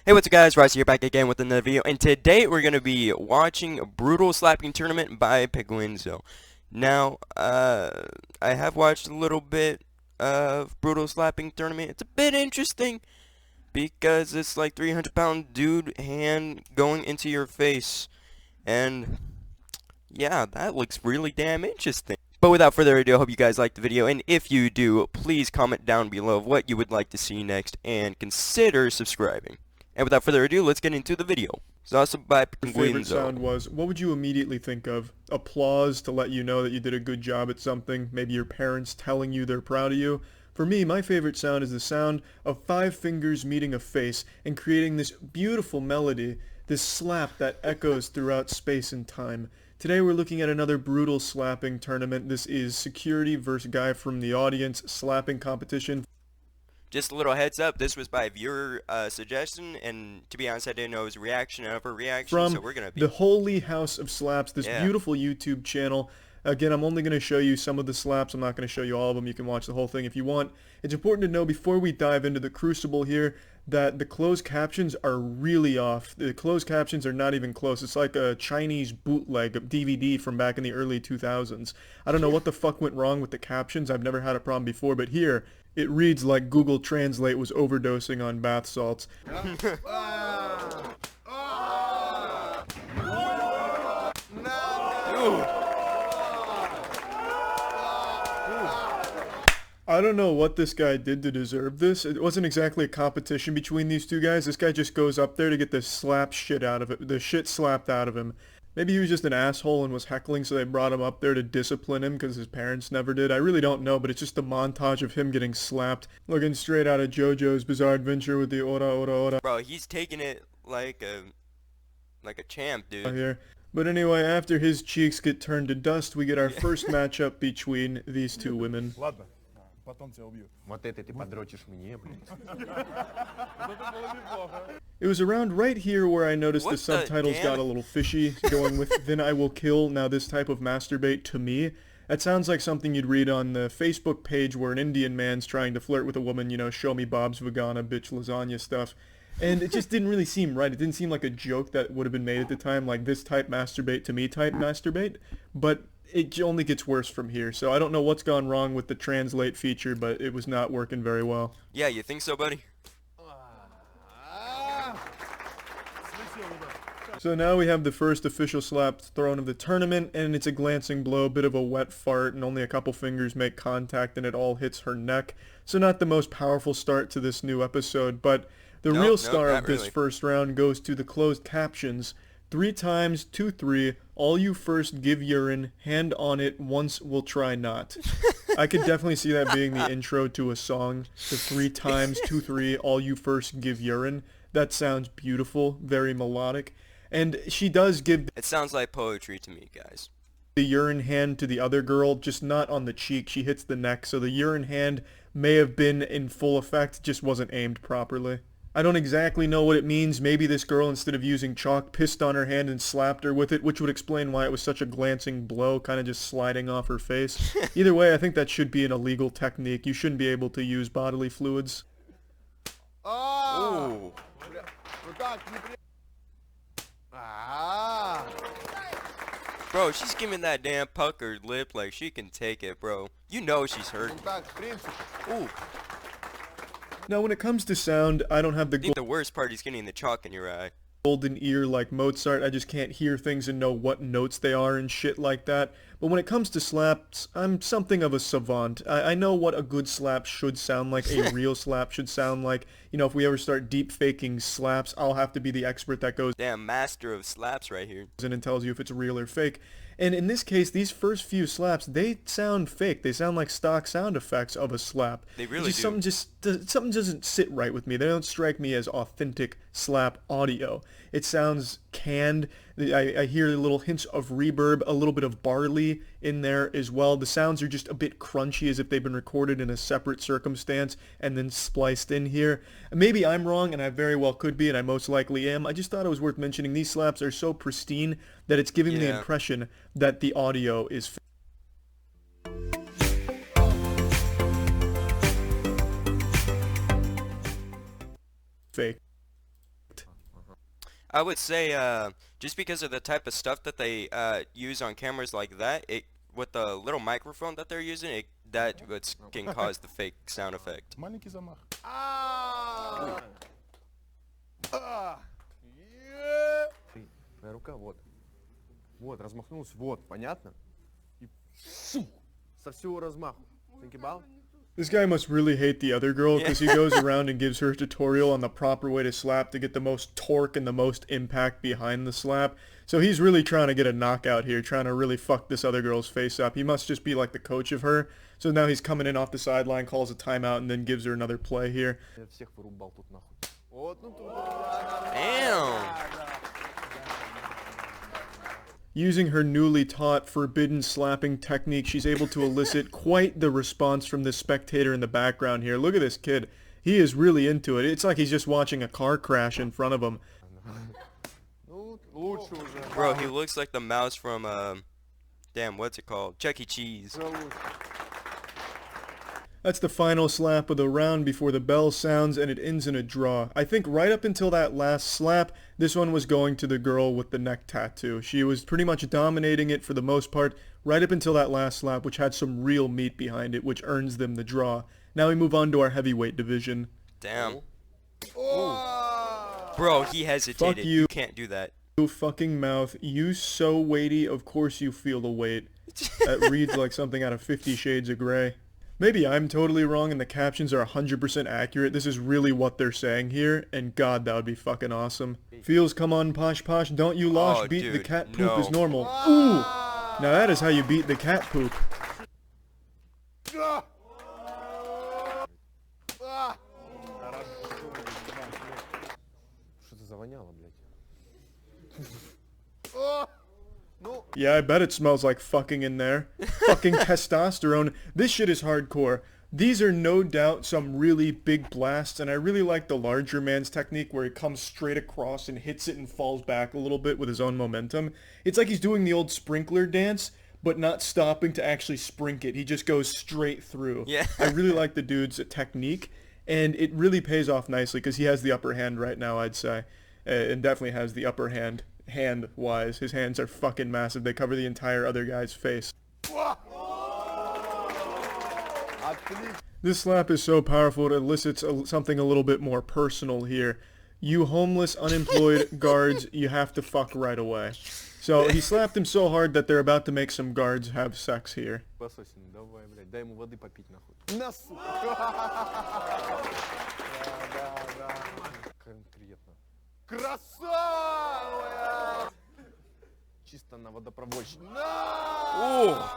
Hey, what's up guys, Ross here back again with another video, and today we're going to be watching Brutal Slapping Tournament by Penguinz0. Now, I have watched a little bit of Brutal Slapping Tournament. It's a bit interesting because it's like 300-pound dude hand going into your face, and yeah, that looks really damn interesting. But without further ado, I hope you guys liked the video, and if you do, please comment down below what you would like to see next, and consider subscribing. And without further ado, let's get into the video. It's also by Your favorite Penguinz0. sound was, what would you immediately think of? Applause to let you know that you did a good job at something, maybe your parents telling you they're proud of you. For me, my favorite sound is the sound of 5 fingers meeting a face and creating this beautiful melody, this slap that echoes throughout space and time. Today we're looking at another brutal slapping tournament. This is security versus guy from the audience slapping competition. Just a little heads up, this was by viewer suggestion, and to be honest, I didn't know it was a reaction of a reaction, From so we're going to be... the Holy House of Slaps, this beautiful YouTube channel. Again, I'm only going to show you some of the slaps. I'm not going to show you all of them. You can watch the whole thing if you want. It's important to know before we dive into the crucible here that the closed captions are really off. The closed captions are not even close. It's like a Chinese bootleg DVD from back in the early 2000s. I don't know what the fuck went wrong with the captions. I've never had a problem before, but here it reads like Google Translate was overdosing on bath salts. I don't know what this guy did to deserve this. It wasn't exactly a competition between these two guys. This guy just goes up there to get the shit out of it, the shit slapped out of him. Maybe he was just an asshole and was heckling, so they brought him up there to discipline him because his parents never did. I really don't know, but it's just a montage of him getting slapped, looking straight out of JoJo's Bizarre Adventure with the ora ora ora. Bro, he's taking it like a champ, dude. Here. But anyway, after his cheeks get turned to dust, we get our first matchup between these two women. Потом тебя убью. Вот это ты подрочишь мне, блядь. It was around right here where I noticed What the subtitles damn? got a little fishy, going with, then I will kill, now this type of masturbate to me. That sounds like something you'd read on the Facebook page where an Indian man's trying to flirt with a woman, you know, show me Bob's Vagana, bitch lasagna stuff. And it just didn't really seem right. It didn't seem like a joke that would have been made at the time, like this type masturbate to me type masturbate. But it only gets worse from here, so I don't know what's gone wrong with the translate feature, but it was not working very well. Yeah, you think so, buddy? So now we have the first official slap thrown of the tournament, and it's a glancing blow, bit of a wet fart, and only a couple fingers make contact, and it all hits her neck. So not the most powerful start to this new episode, but the real star of this first round goes to the closed captions. 3 times, 2-3, all you first give urine, hand on it, once will try not. I could definitely see that being the intro to a song. The 3 times, 2-3, all you first give urine. That sounds beautiful, very melodic. And she does give It sounds like poetry to me, guys. the urine hand to the other girl, just not on the cheek. She hits the neck, so the urine hand may have been in full effect, just wasn't aimed properly. I don't exactly know what it means. Maybe this girl, instead of using chalk, pissed on her hand and slapped her with it, which would explain why it was such a glancing blow, kind of just sliding off her face. Either way, I think that should be an illegal technique. You shouldn't be able to use bodily fluids. Ooh. Bro, she's giving that damn puckered lip like she can take it, bro. You know she's hurt. Ooh. Now, when it comes to sound, I don't have I think the worst part is getting the chalk in your eye. golden ear like Mozart. I just can't hear things and know what notes they are and shit like that. But when it comes to slaps, I'm something of a savant. I know what a good slap should sound like, a real slap should sound like. You know, if we ever start deep faking slaps, I'll have to be the expert that goes Damn master of slaps right here. in and tells you if it's real or fake. And in this case, these first few slaps, they sound fake. They sound like stock sound effects of a slap. They really do. Something doesn't sit right with me. They don't strike me as authentic slap audio. It sounds canned. I hear little hints of reverb, a little bit of barley in there as well. The sounds are just a bit crunchy, as if they've been recorded in a separate circumstance and then spliced in here. Maybe I'm wrong, and I very well could be, and I most likely am. I just thought it was worth mentioning. These slaps are so pristine that it's giving me the impression that the audio is fake. I would say just because of the type of stuff that they use on cameras like that, it with the little microphone that they're using, can cause the fake sound effect. Маленький замах. Ты, твоя рука, вот. Вот, размахнулся, вот, понятно? И шу, со всего размаху. Think about? This guy must really hate the other girl because he goes around and gives her a tutorial on the proper way to slap to get the most torque and the most impact behind the slap. So he's really trying to get a knockout here, trying to really fuck this other girl's face up. He must just be like the coach of her. So now he's coming in off the sideline, calls a timeout, and then gives her another play here. Я всех вырубал тут нахуй. Вот, ну тут. Damn. Using her newly taught forbidden slapping technique, she's able to elicit quite the response from this spectator in the background here. Look at this kid. He is really into it. It's like he's just watching a car crash in front of him. Ну, лучше уже. Bro, he looks like the mouse from damn, what's it called? Chuck E. Cheese. Уже лучше. That's the final slap of the round before the bell sounds and it ends in a draw. I think right up until that last slap, this one was going to the girl with the neck tattoo. She was pretty much dominating it for the most part, right up until that last slap, which had some real meat behind it, which earns them the draw. Now we move on to our heavyweight division. Damn. Oh. Bro, he hesitated. Fuck you. You can't do that. You fucking mouth. You so weighty, of course you feel the weight. That reads like something out of 50 Shades of Grey. Maybe I'm totally wrong and the captions are 100% accurate. This is really what they're saying here, and God, that would be fucking awesome. Feels, come on, Posh Posh, don't you losh, Oh, beat the dude, cat poop no. is normal. Ooh! Now that is how you beat the cat poop. А! А! Что-то завоняло, блядь. О! Ну, Yeah, I bet it smells like fucking in there. Fucking testosterone. This shit is hardcore. These are no doubt some really big blasts, and I really like the larger man's technique where he comes straight across and hits it and falls back a little bit with his own momentum. It's like he's doing the old sprinkler dance, but not stopping to actually sprink it. He just goes straight through. Yeah. I really like the dude's technique, and it really pays off nicely because he has the upper hand right now, I'd say. And definitely has the upper hand. Hand-wise, his hands are fucking massive. They cover the entire other guy's face. отлично. This slap is so powerful it elicits something a little bit more personal here. You homeless, unemployed guards, you have to fuck right away. So he slapped him so hard that they're about to make some guards have sex here. Лососин, давай, блядь, дай ему воды попить, нахуй. На, сука. Да. Конкретно. Красава! Чисто на водопроводчик. На!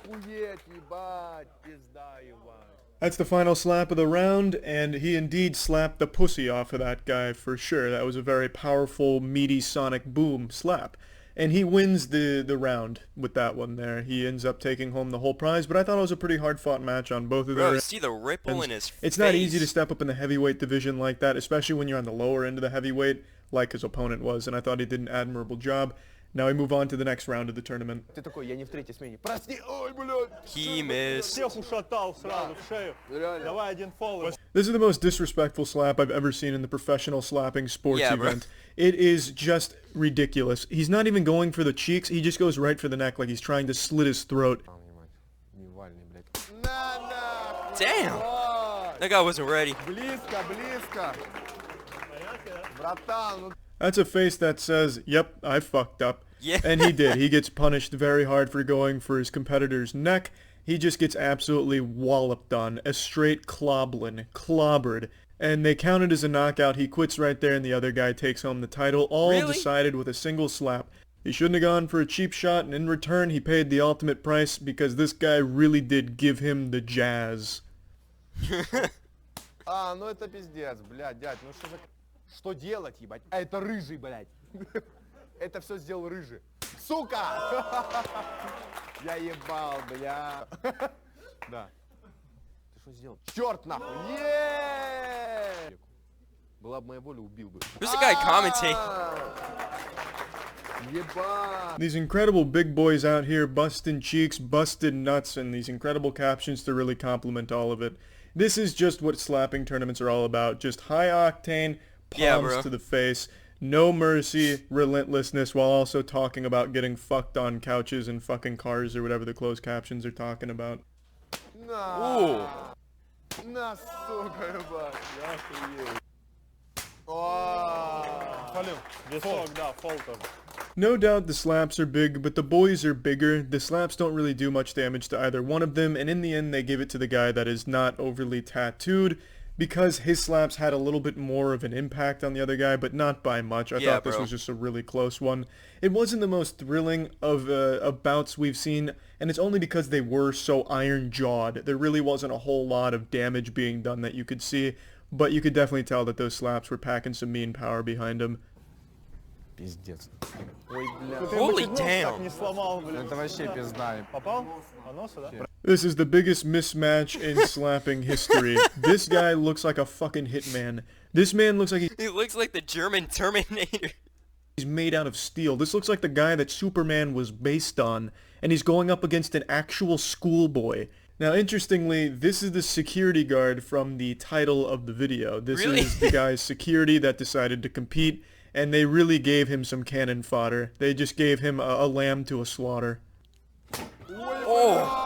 Охуеть, ебать, пизда, ебать. That's the final slap of the round, and he indeed slapped the pussy off of that guy for sure. That was a very powerful, meaty sonic boom slap. And he wins the round with that one there. He ends up taking home the whole prize, but I thought it was a pretty hard-fought match on both of Bro, their you see the ripple in his face. It's not easy to step up in the heavyweight division like that, especially when you're on the lower end of the heavyweight, like his opponent was, and I thought he did an admirable job. Now we move on to the next round of the tournament. Ты такой, я не в третьей смене. Прости, ой, блядь. He missed. Всех ушатал сразу в шею. Реально. Давай один фол. This is the most disrespectful slap I've ever seen in the professional slapping sports Yeah, bro. event. It is just ridiculous. He's not even going for the cheeks, he just goes right for the neck like he's trying to slit his throat. Невальный, блядь. На, на. Damn. Ой. That guy wasn't ready. Близко, близко. Братан, ну That's a face that says, yep, I fucked up. Yeah. And he did. He gets punished very hard for going for his competitor's neck. He just gets absolutely walloped on. A straight clobbered. And they count it as a knockout. He quits right there and the other guy takes home the title. All Really? decided with a single slap. He shouldn't have gone for a cheap shot, and in return he paid the ultimate price because this guy really did give him the jazz. А, ну это пиздец, блядь, дядь, ну что за... Что делать, ебать? А это рыжий, блядь. Это все сделал рыжий. Сука! Я ебал, бля. Да. Ты что сделал? Черт нахуй! Еее! Была бы моя воля, убил бы. Who's the guy commentating? Ебать! These incredible big boys out here busting cheeks, busted nuts, and these incredible captions to really complement all of it. This is just what slapping tournaments are all about. Just high octane, palms Yeah, bro. to the face. No mercy, relentlessness, while also talking about getting fucked on couches and fucking cars or whatever the closed captions are talking about. Ooh. На, сука, ебать. Я охуел. О, Фалил. Висок, да, фол тоже. No doubt the slaps are big, but the boys are bigger. The slaps don't really do much damage to either one of them, and in the end they give it to the guy that is not overly tattooed, because his slaps had a little bit more of an impact on the other guy, but not by much. I thought this was just a really close one. It wasn't the most thrilling of bouts we've seen, and it's only because they were so iron-jawed. There really wasn't a whole lot of damage being done that you could see, but you could definitely tell that those slaps were packing some mean power behind them. пиздец. Ой, бля. Ты Holy бы чуть нос так damn. не сломал, блин. Это вообще пизда. Попал? А носа, да? This is the biggest mismatch in slapping history. This guy looks like a fucking hitman. This man looks like He looks like the German Terminator. he's made out of steel. This looks like the guy that Superman was based on, and he's going up against an actual schoolboy. Now, interestingly, this is the security guard from the title of the video. This Really? is the guy's security that decided to compete, and they really gave him some cannon fodder. They just gave him a lamb to a slaughter. Oh.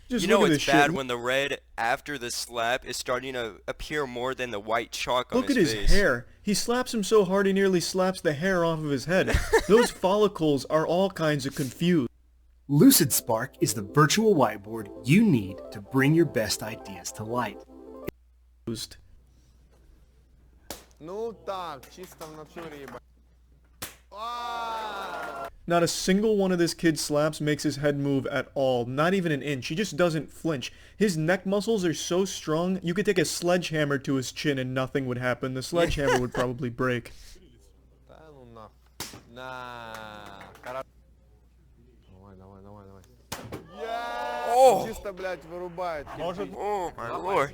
Just You know look at it's this bad shit. when the red after the slap is starting to appear more than the white chalk on Look at his his face. hair. He slaps him so hard he nearly slaps the hair off of his head. Those follicles are all kinds of confused. Lucid Spark is the virtual whiteboard you need to bring your best ideas to light. Ну так, чисто в натуре, ебать. Not a single one of this kid's slaps makes his head move at all, not even an inch. He just doesn't flinch. His neck muscles are so strong, you could take a sledgehammer to his chin and nothing would happen. The sledgehammer would probably break. Да ну нахуй. На. Давай, давай, давай, давай. Oh. Чисто, блядь, вырубает. Может, Oh my lord.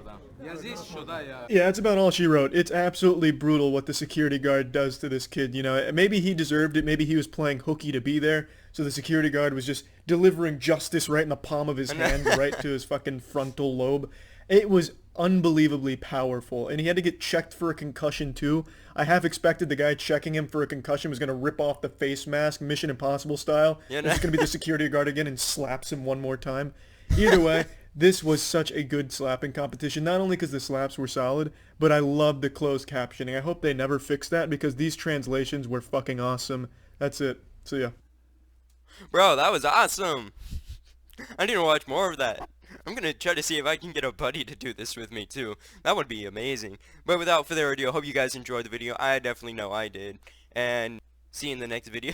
Yeah, that's about all she wrote. It's absolutely brutal what the security guard does to this kid. You know, maybe he deserved it. Maybe he was playing hooky to be there. So the security guard was just delivering justice right in the palm of his hand, right to his fucking frontal lobe. It was unbelievably powerful. And he had to get checked for a concussion too. I half expected the guy checking him for a concussion was going to rip off the face mask, Mission Impossible style. Yeah, It's going to be the security guard again and slaps him one more time. Either way, this was such a good slapping competition, not only because the slaps were solid, but I loved the closed captioning. I hope they never fix that because these translations were fucking awesome. That's it. See ya. Bro, that was awesome. I need to watch more of that. I'm gonna try to see if I can get a buddy to do this with me too. That would be amazing. But without further ado, I hope you guys enjoyed the video. I definitely know I did. And see you in the next video.